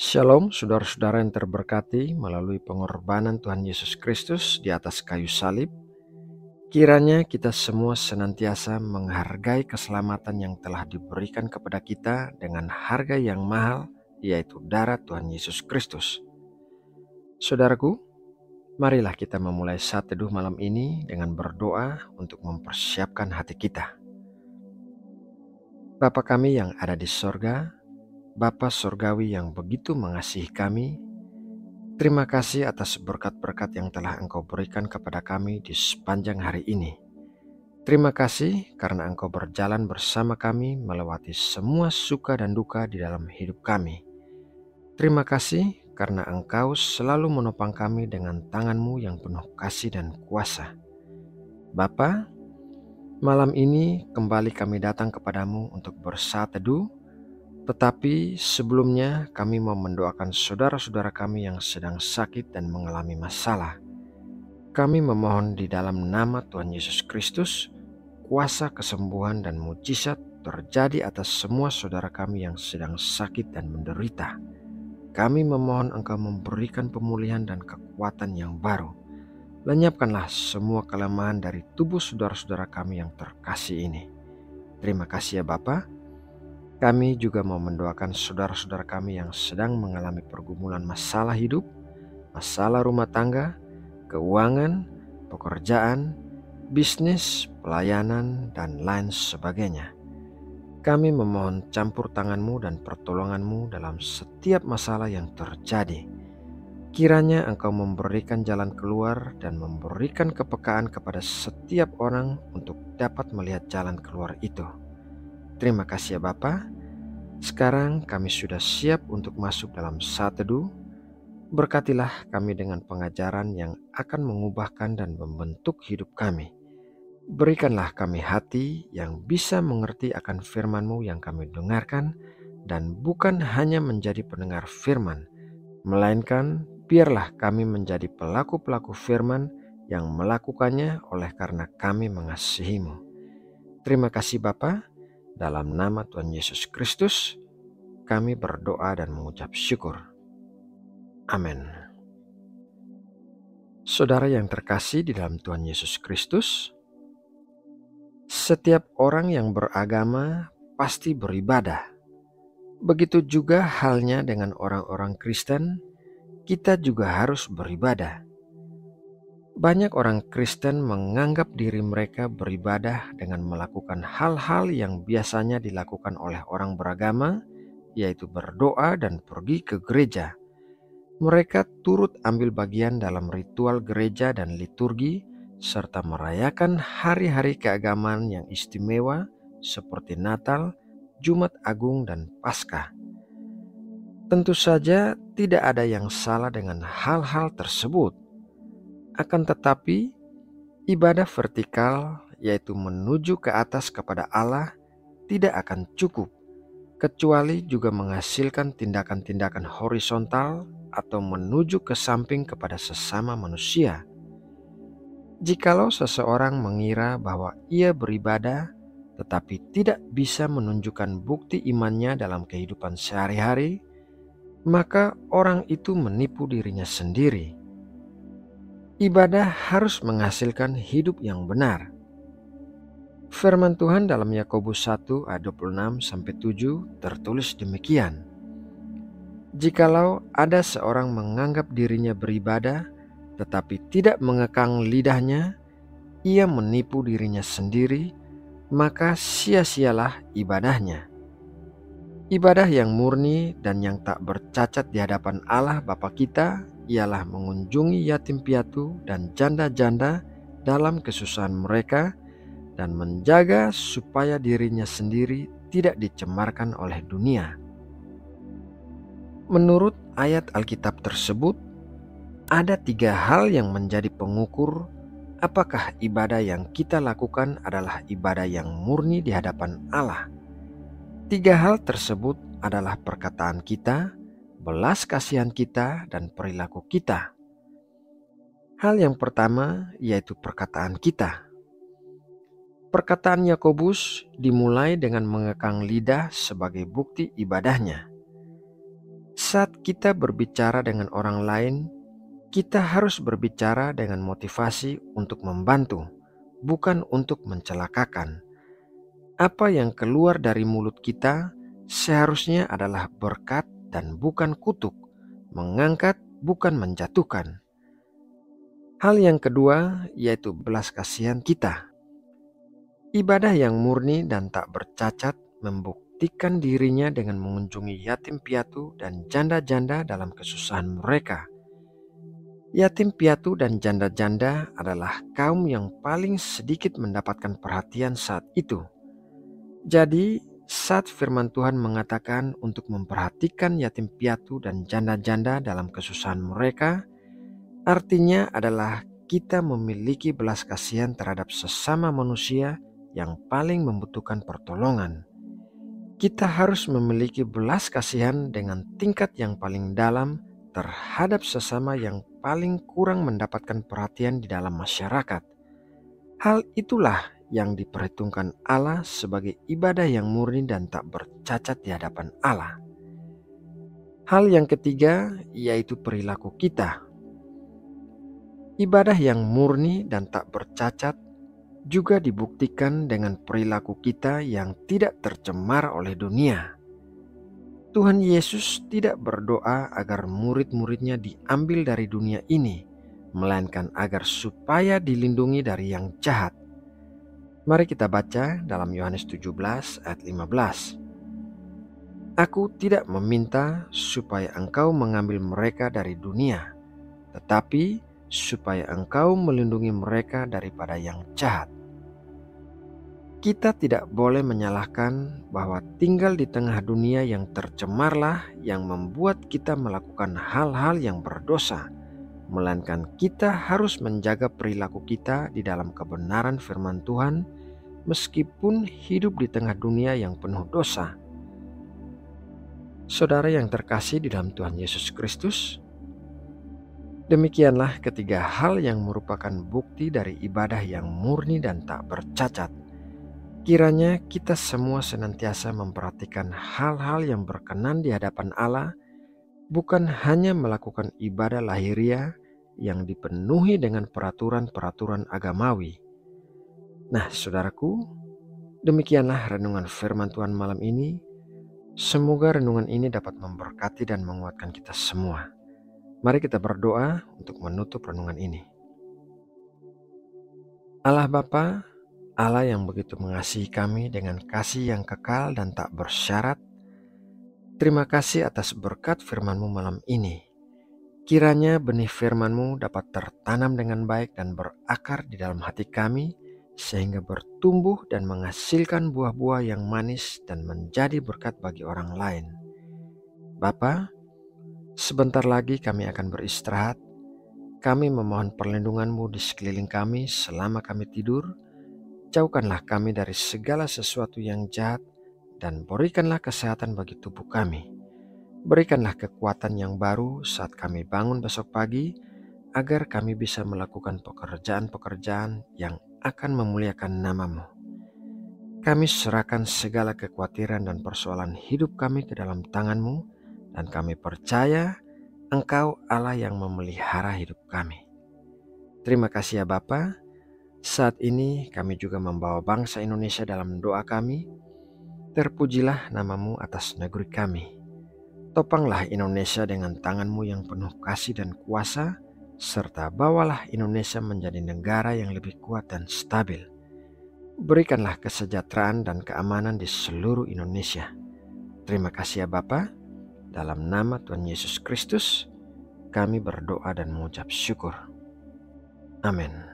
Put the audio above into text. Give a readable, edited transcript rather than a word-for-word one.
Shalom, saudara-saudara yang terberkati melalui pengorbanan Tuhan Yesus Kristus di atas kayu salib. Kiranya kita semua senantiasa menghargai keselamatan yang telah diberikan kepada kita dengan harga yang mahal, yaitu darah Tuhan Yesus Kristus. Saudaraku, marilah kita memulai saat teduh malam ini dengan berdoa untuk mempersiapkan hati kita. Bapa kami yang ada di sorga, Bapa Sorgawi yang begitu mengasihi kami, terima kasih atas berkat-berkat yang telah Engkau berikan kepada kami di sepanjang hari ini. Terima kasih karena Engkau berjalan bersama kami melewati semua suka dan duka di dalam hidup kami. Terima kasih karena Engkau selalu menopang kami dengan tangan-Mu yang penuh kasih dan kuasa. Bapa, malam ini kembali kami datang kepadamu untuk bersaat teduh. Tetapi sebelumnya kami mau mendoakan saudara-saudara kami yang sedang sakit dan mengalami masalah. Kami memohon di dalam nama Tuhan Yesus Kristus, kuasa kesembuhan dan mujizat terjadi atas semua saudara kami yang sedang sakit dan menderita. Kami memohon Engkau memberikan pemulihan dan kekuatan yang baru. Lenyapkanlah semua kelemahan dari tubuh saudara-saudara kami yang terkasih ini. Terima kasih ya Bapa. Kami juga mau mendoakan saudara-saudara kami yang sedang mengalami pergumulan masalah hidup, masalah rumah tangga, keuangan, pekerjaan, bisnis, pelayanan, dan lain sebagainya. Kami memohon campur tangan-Mu dan pertolongan-Mu dalam setiap masalah yang terjadi. Kiranya Engkau memberikan jalan keluar dan memberikan kepekaan kepada setiap orang untuk dapat melihat jalan keluar itu. Terima kasih ya Bapa. Sekarang kami sudah siap untuk masuk dalam saat teduh. Berkatilah kami dengan pengajaran yang akan mengubahkan dan membentuk hidup kami. Berikanlah kami hati yang bisa mengerti akan firman-Mu yang kami dengarkan, dan bukan hanya menjadi pendengar firman, melainkan biarlah kami menjadi pelaku-pelaku firman yang melakukannya oleh karena kami mengasihi-Mu. Terima kasih Bapa. Dalam nama Tuhan Yesus Kristus, kami berdoa dan mengucap syukur. Amin. Saudara yang terkasih di dalam Tuhan Yesus Kristus, setiap orang yang beragama pasti beribadah. Begitu juga halnya dengan orang-orang Kristen, kita juga harus beribadah. Banyak orang Kristen menganggap diri mereka beribadah dengan melakukan hal-hal yang biasanya dilakukan oleh orang beragama, yaitu berdoa dan pergi ke gereja. Mereka turut ambil bagian dalam ritual gereja dan liturgi, serta merayakan hari-hari keagamaan yang istimewa seperti Natal, Jumat Agung, dan Paskah. Tentu saja tidak ada yang salah dengan hal-hal tersebut. Akan tetapi, ibadah vertikal, yaitu menuju ke atas kepada Allah, tidak akan cukup, kecuali juga menghasilkan tindakan-tindakan horizontal atau menuju ke samping kepada sesama manusia. Jikalau seseorang mengira bahwa ia beribadah, tetapi tidak bisa menunjukkan bukti imannya dalam kehidupan sehari-hari, maka orang itu menipu dirinya sendiri. Ibadah harus menghasilkan hidup yang benar. Firman Tuhan dalam Yakobus 1 ayat 26-7 tertulis demikian. Jikalau ada seorang menganggap dirinya beribadah, tetapi tidak mengekang lidahnya, ia menipu dirinya sendiri, maka sia-sialah ibadahnya. Ibadah yang murni dan yang tak bercacat di hadapan Allah Bapa kita ialah mengunjungi yatim piatu dan janda-janda dalam kesusahan mereka dan menjaga supaya dirinya sendiri tidak dicemarkan oleh dunia. Menurut ayat Alkitab tersebut, ada 3 hal yang menjadi pengukur apakah ibadah yang kita lakukan adalah ibadah yang murni di hadapan Allah. 3 hal tersebut adalah perkataan kita, belas kasihan kita, dan perilaku kita. Hal yang pertama yaitu perkataan kita. Perkataan Yakobus dimulai dengan mengekang lidah sebagai bukti ibadahnya. saat kita berbicara dengan orang lain, kita harus berbicara dengan motivasi untuk membantu, bukan untuk mencelakakan. Apa yang keluar dari mulut kita seharusnya adalah berkat dan bukan kutuk, mengangkat bukan menjatuhkan. Hal yang kedua yaitu belas kasihan kita. Ibadah yang murni dan tak bercacat membuktikan dirinya dengan mengunjungi yatim piatu dan janda-janda dalam kesusahan mereka. Yatim piatu dan janda-janda adalah kaum yang paling sedikit mendapatkan perhatian saat itu. Jadi, saat firman Tuhan mengatakan untuk memperhatikan yatim piatu dan janda-janda dalam kesusahan mereka, artinya adalah kita memiliki belas kasihan terhadap sesama manusia yang paling membutuhkan pertolongan. Kita harus memiliki belas kasihan dengan tingkat yang paling dalam terhadap sesama yang paling kurang mendapatkan perhatian di dalam masyarakat. Hal itulah yang diperhitungkan Allah sebagai ibadah yang murni dan tak bercacat di hadapan Allah. Hal yang ketiga yaitu perilaku kita. Ibadah yang murni dan tak bercacat juga dibuktikan dengan perilaku kita yang tidak tercemar oleh dunia. Tuhan Yesus tidak berdoa agar murid-muridnya diambil dari dunia ini, melainkan agar supaya dilindungi dari yang jahat. Mari kita baca dalam Yohanes 17 ayat 15. Aku tidak meminta supaya engkau mengambil mereka dari dunia, tetapi supaya engkau melindungi mereka daripada yang jahat. Kita tidak boleh menyalahkan bahwa tinggal di tengah dunia yang tercemarlah yang membuat kita melakukan hal-hal yang berdosa, melainkan kita harus menjaga perilaku kita di dalam kebenaran firman Tuhan meskipun hidup di tengah dunia yang penuh dosa. Saudara yang terkasih di dalam Tuhan Yesus Kristus, demikianlah ketiga hal yang merupakan bukti dari ibadah yang murni dan tak bercacat. Kiranya kita semua senantiasa memperhatikan hal-hal yang berkenan di hadapan Allah, bukan hanya melakukan ibadah lahiriah yang dipenuhi dengan peraturan-peraturan agamawi. Nah, saudaraku, demikianlah renungan firman Tuhan malam ini. Semoga renungan ini dapat memberkati dan menguatkan kita semua. Mari kita berdoa untuk menutup renungan ini. Allah Bapa, Allah yang begitu mengasihi kami dengan kasih yang kekal dan tak bersyarat, terima kasih atas berkat firman-Mu malam ini. Kiranya benih firman-Mu dapat tertanam dengan baik dan berakar di dalam hati kami, sehingga bertumbuh dan menghasilkan buah-buah yang manis dan menjadi berkat bagi orang lain. Bapa, sebentar lagi kami akan beristirahat. Kami memohon perlindungan-Mu di sekeliling kami selama kami tidur. Jauhkanlah kami dari segala sesuatu yang jahat dan berikanlah kesehatan bagi tubuh kami. Berikanlah kekuatan yang baru saat kami bangun besok pagi, agar kami bisa melakukan pekerjaan-pekerjaan yang akan memuliakan nama-Mu. Kami serahkan segala kekhawatiran dan persoalan hidup kami ke dalam tangan-Mu, dan kami percaya Engkau Allah yang memelihara hidup kami. Terima kasih ya Bapa. Saat ini kami juga membawa bangsa Indonesia dalam doa kami. Terpujilah nama-Mu atas negeri kami. Topanglah Indonesia dengan tangan-Mu yang penuh kasih dan kuasa, serta bawalah Indonesia menjadi negara yang lebih kuat dan stabil. Berikanlah kesejahteraan dan keamanan di seluruh Indonesia. Terima kasih ya Bapa. Dalam nama Tuhan Yesus Kristus, kami berdoa dan mengucap syukur. Amin.